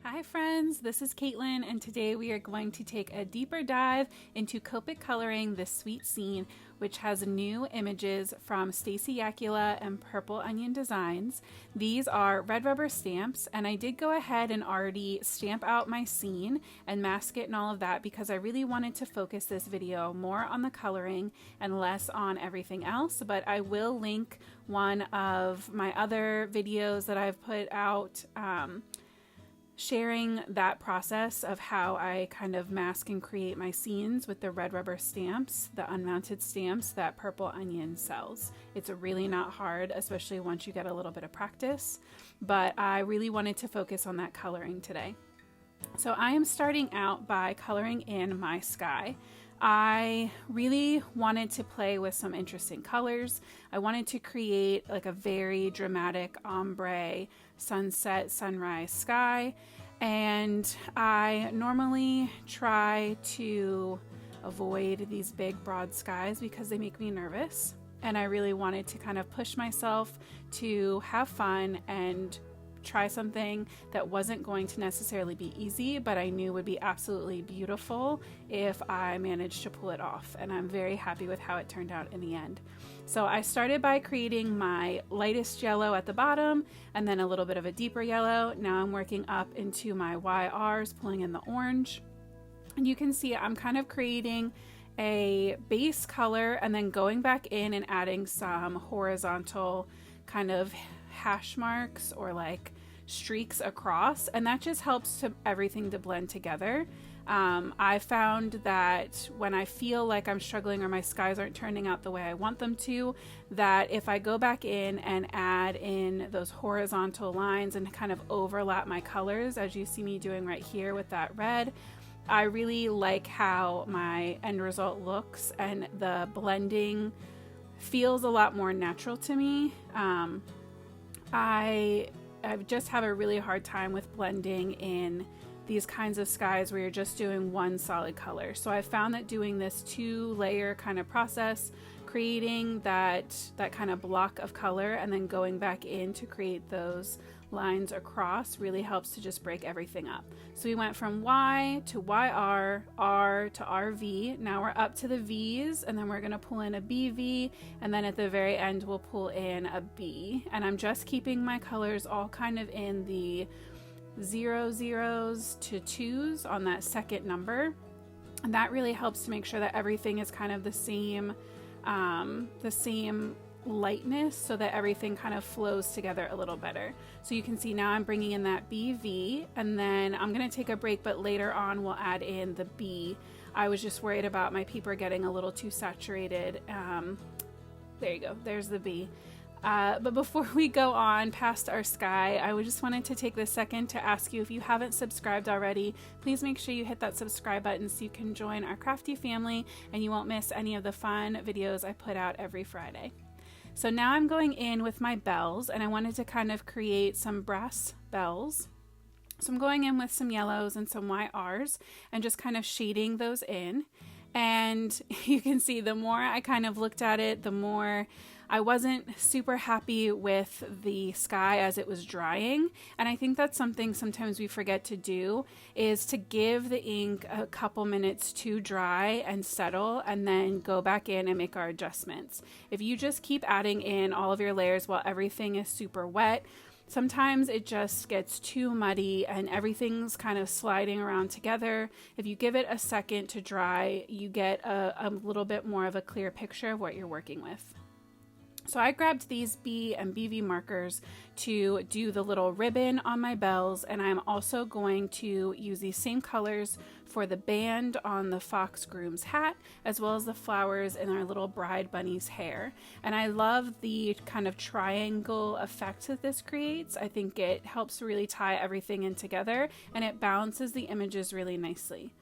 Hi friends, this is Caitlin, and today we are going to take a deeper dive into Copic coloring this sweet scene, which has new images from Stacey, Yacula, and Purple Onion Designs. These are red rubber stamps, and I did go ahead and already stamp out my scene and mask it and all of that because I really wanted to focus this video more on the coloring and less on everything else, but I will link one of my other videos that I've put out sharing that process of how I kind of mask and create my scenes with the red rubber stamps, the unmounted stamps that Purple Onion sells. It's really not hard, especially once you get a little bit of practice, but I really wanted to focus on that coloring today. So I am starting out by coloring in my sky. I really wanted to play with some interesting colors. I wanted to create like a very dramatic ombre sunset sunrise sky, and I normally try to avoid these big broad skies because they make me nervous, and I really wanted to kind of push myself to have fun and try something that wasn't going to necessarily be easy, but I knew would be absolutely beautiful if I managed to pull it off, and I'm very happy with how it turned out in the end. So I started by creating my lightest yellow at the bottom and then a little bit of a deeper yellow. Now I'm working up into my YRs, pulling in the orange, and you can see I'm kind of creating a base color and then going back in and adding some horizontal kind of hash marks or like streaks across, and that just helps to everything to blend together. I found that when I feel like I'm struggling or my skies aren't turning out the way I want them to, that if I go back in and add in those horizontal lines and kind of overlap my colors, as you see me doing right here with that red, I really like how my end result looks, and the blending feels a lot more natural to me. I just have a really hard time with blending in these kinds of skies where you're just doing one solid color. So I found that doing this 2-layer kind of process, creating that kind of block of color and then going back in to create those lines across really helps to just break everything up. So we went from Y to YR, R to RV. Now we're up to the V's, and then we're going to pull in a BV, and then at the very end we'll pull in a B. And I'm just keeping my colors all kind of in the 0s to 2s on that second number, and that really helps to make sure that everything is kind of the same lightness, so that everything kind of flows together a little better. So you can see now I'm bringing in that BV, and then I'm going to take a break, but later on we'll add in the B. I was just worried about my paper getting a little too saturated. There you go, there's the B. But before we go on past our sky, I just wanted to take this second to ask you, if you haven't subscribed already, please make sure you hit that subscribe button so you can join our crafty family and you won't miss any of the fun videos I put out every Friday. So now I'm going in with my bells, and I wanted to kind of create some brass bells. So I'm going in with some yellows and some YRs and just kind of shading those in. And you can see the more I kind of looked at it, the more I wasn't super happy with the sky as it was drying. And I think that's something sometimes we forget to do, is to give the ink a couple minutes to dry and settle, and then go back in and make our adjustments. If you just keep adding in all of your layers while everything is super wet, sometimes it just gets too muddy and everything's kind of sliding around together. If you give it a second to dry, you get a little bit more of a clear picture of what you're working with. So I grabbed these B and BV markers to do the little ribbon on my bells, and I'm also going to use these same colors for the band on the fox groom's hat, as well as the flowers in our little bride bunny's hair. And I love the kind of triangle effect that this creates. I think it helps really tie everything in together, and it balances the images really nicely.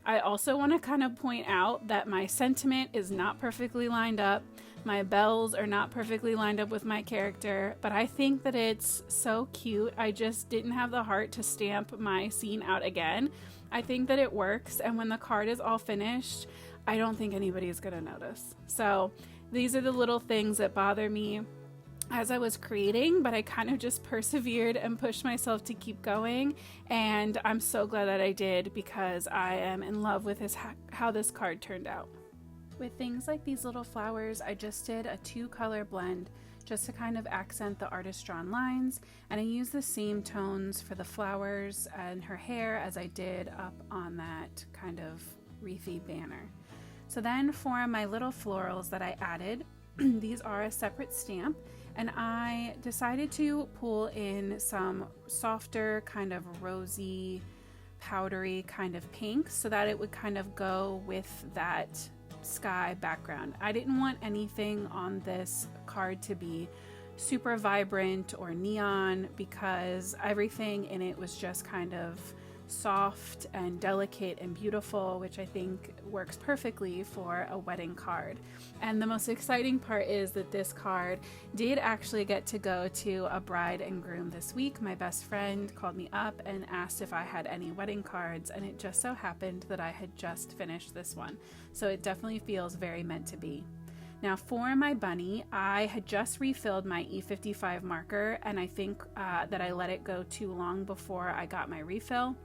I also want to kind of point out that my sentiment is not perfectly lined up. My bells are not perfectly lined up with my character, but I think that it's so cute. I just didn't have the heart to stamp my scene out again. I think that it works, and when the card is all finished, I don't think anybody's gonna notice. So these are the little things that bother me as I was creating, but I kind of just persevered and pushed myself to keep going, and I'm so glad that I did, because I am in love with how this card turned out. With things like these little flowers, I just did a 2-color blend just to kind of accent the artist drawn lines, and I used the same tones for the flowers and her hair as I did up on that kind of wreathy banner. So then for my little florals that I added, these are a separate stamp, and I decided to pull in some softer kind of rosy, powdery kind of pink so that it would kind of go with that sky background. I didn't want anything on this card to be super vibrant or neon, because everything in it was just kind of soft and delicate and beautiful, which I think works perfectly for a wedding card. And the most exciting part is that this card did actually get to go to a bride and groom this week. My best friend called me up and asked if I had any wedding cards, and it just so happened that I had just finished this one. So it definitely feels very meant to be. Now for my bunny, I had just refilled my E55 marker, and I think that I let it go too long before I got my refill.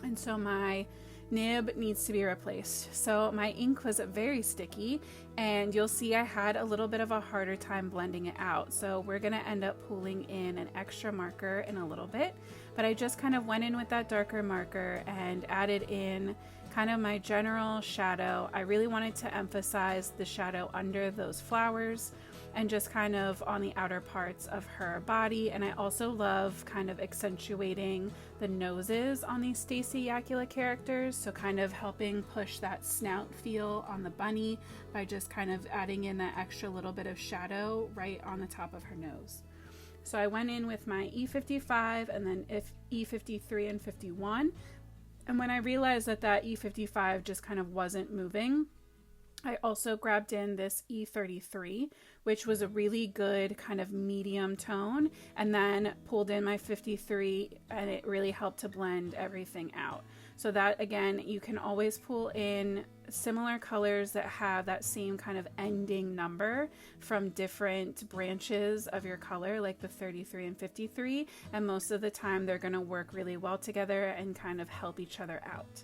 And so my nib needs to be replaced. So my ink was very sticky, and you'll see I had a little bit of a harder time blending it out. So we're gonna end up pulling in an extra marker in a little bit, but I just kind of went in with that darker marker and added in kind of my general shadow. I really wanted to emphasize the shadow under those flowers and just kind of on the outer parts of her body. And I also love kind of accentuating the noses on these Stacey Yacula characters, so kind of helping push that snout feel on the bunny by just kind of adding in that extra little bit of shadow right on the top of her nose. So I went in with my E55 and then E53 and 51. And when I realized that that E55 just kind of wasn't moving, I also grabbed in this E33, which was a really good kind of medium tone, and then pulled in my 53, and it really helped to blend everything out. So that, again, you can always pull in similar colors that have that same kind of ending number from different branches of your color, like the 33 and 53, and most of the time they're going to work really well together and kind of help each other out.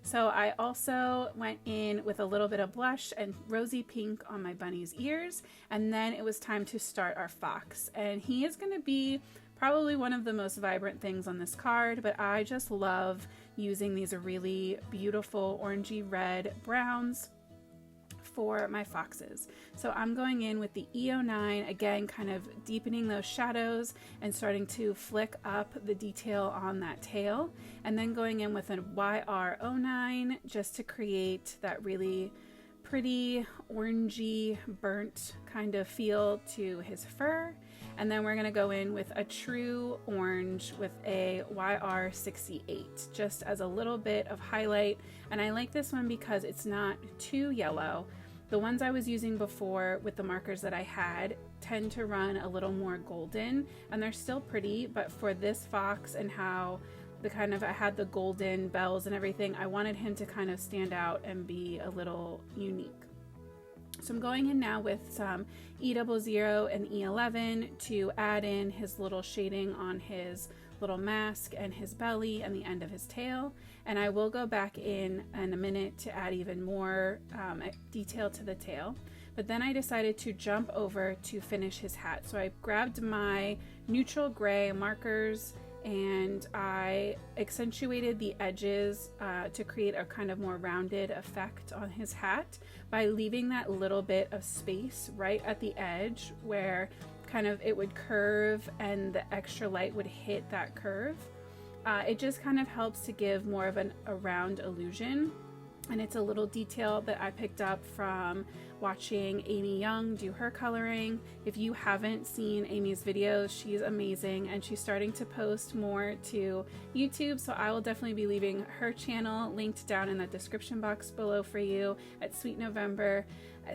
So I also went in with a little bit of blush and rosy pink on my bunny's ears, and then it was time to start our fox. And he is going to be probably one of the most vibrant things on this card, but I just love using these really beautiful orangey red browns for my foxes. So I'm going in with the E09, again kind of deepening those shadows and starting to flick up the detail on that tail, and then going in with a YR09 just to create that really pretty orangey burnt kind of feel to his fur. And then we're going to go in with a true orange with a YR68 just as a little bit of highlight. And I like this one because it's not too yellow. The ones I was using before with the markers that I had tend to run a little more golden, and they're still pretty, but for this fox and how the kind of I had the golden bells and everything, I wanted him to kind of stand out and be a little unique. So I'm going in now with some E00 and E11 to add in his little shading on his little mask and his belly and the end of his tail. And I will go back in a minute to add even more detail to the tail. But then I decided to jump over to finish his hat. So I grabbed my neutral gray markers and I accentuated the edges to create a kind of more rounded effect on his hat by leaving that little bit of space right at the edge where kind of it would curve and the extra light would hit that curve. It just kind of helps to give more of a round illusion, and it's a little detail that I picked up from watching Amy Young do her coloring. If you haven't seen Amy's videos, she's amazing, and she's starting to post more to YouTube, so I will definitely be leaving her channel linked down in the description box below for you at Sweet November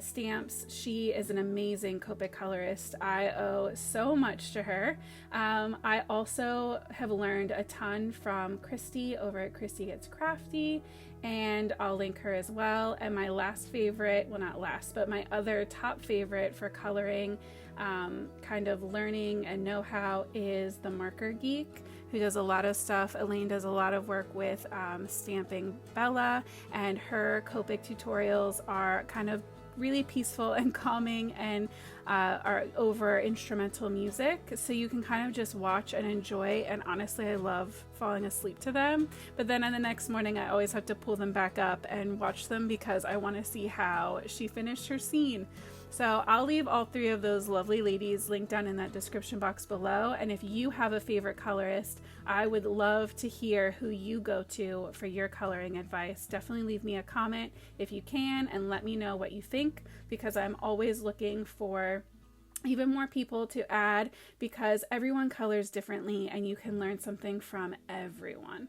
Stamps. She is an amazing Copic colorist. I owe so much to her. I also have learned a ton from Christy over at Christy Gets Crafty, and I'll link her as well. And my last favorite, well not last, but my other top favorite for coloring, kind of learning and know-how, is the Marker Geek, who does a lot of stuff. Elaine does a lot of work with stamping Bella, and her Copic tutorials are kind of really peaceful and calming, and are over instrumental music, so you can kind of just watch and enjoy, and honestly I love falling asleep to them, but then on the next morning I always have to pull them back up and watch them because I want to see how she finished her scene. So I'll leave all three of those lovely ladies linked down in that description box below, and if you have a favorite colorist, I would love to hear who you go to for your coloring advice. Definitely leave me a comment if you can and let me know what you think, because I'm always looking for even more people to add, because everyone colors differently and you can learn something from everyone.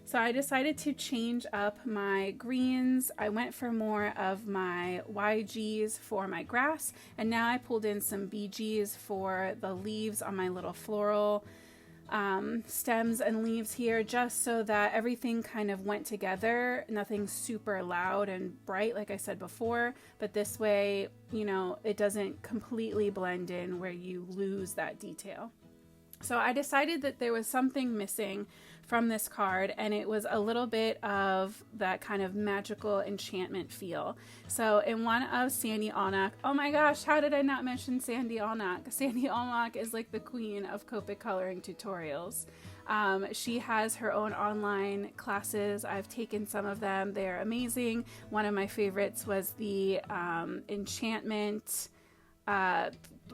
So I decided to change up my greens. I went for more of my YGs for my grass, and now I pulled in some BGs for the leaves on my little floral stems and leaves here, just so that everything kind of went together. Nothing super loud and bright like I said before, but this way, you know, it doesn't completely blend in where you lose that detail. So I decided that there was something missing from this card, and it was a little bit of that kind of magical enchantment feel. So in one of Sandy Allnock, oh my gosh, how did I not mention Sandy Allnock? Sandy Allnock is like the queen of Copic coloring tutorials. She has her own online classes. I've taken some of them. They're amazing. One of my favorites was the enchantment.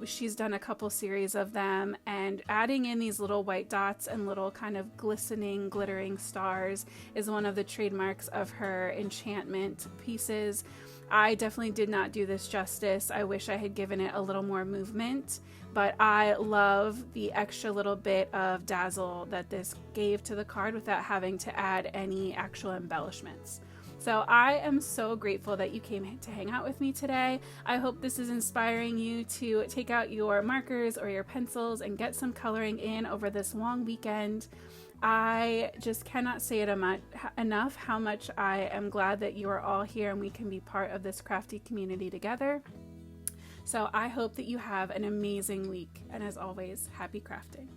She's done a couple series of them, and adding in these little white dots and little kind of glistening, glittering stars is one of the trademarks of her enchantment pieces. I definitely did not do this justice. I wish I had given it a little more movement, but I love the extra little bit of dazzle that this gave to the card without having to add any actual embellishments. So I am so grateful that you came to hang out with me today. I hope this is inspiring you to take out your markers or your pencils and get some coloring in over this long weekend. I just cannot say it enough how much I am glad that you are all here and we can be part of this crafty community together. So I hope that you have an amazing week, and as always, happy crafting.